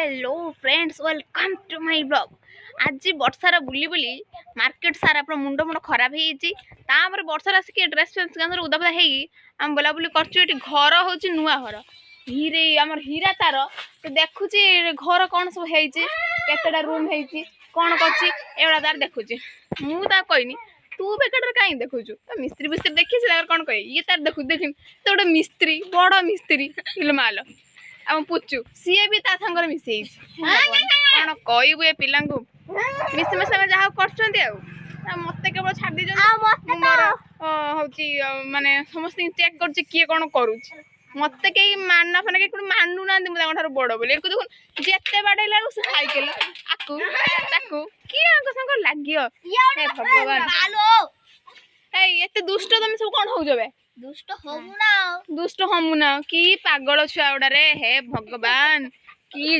Hello friends welcome to my blog. आज वर्षार बुली बुली market सारा पूरा मुंड मुंड खराब होपर वर्षार आसिक ड्रेस फेस उदापदा होम बुलाबुली कर घर हूँ नुआ घर हीरे आमर हीरा तार देखुची घर कौन सब होता रूम होती कौन कर तार देखुची मुझे कहनी तू बेकार कहीं देखुचु मिस्त्री बिस्त्री देखी कौन कहे ये तार देखु देख तो गोटे मिस्त्री बड़ मिस्त्री माल आम पुचु सी भी ता संग मिसी कौन कहबू ए पिला मिसी मिसा जहाँ कर मत केवल छाड़ी मोर हूँ माने समस्त चेक कर किए कौन करुँ मत कहीं माना फाना कहीं मानु ना मुझे बड़ बोली देखुन जिते बाड़ेला से साइकेल आकू ताकू किए संग लगे भगवान एत दुष्ट तुम सब कौन हो दुष्ट हमू ना कि पागल छुआ गुड़ा रे हे भगवान कि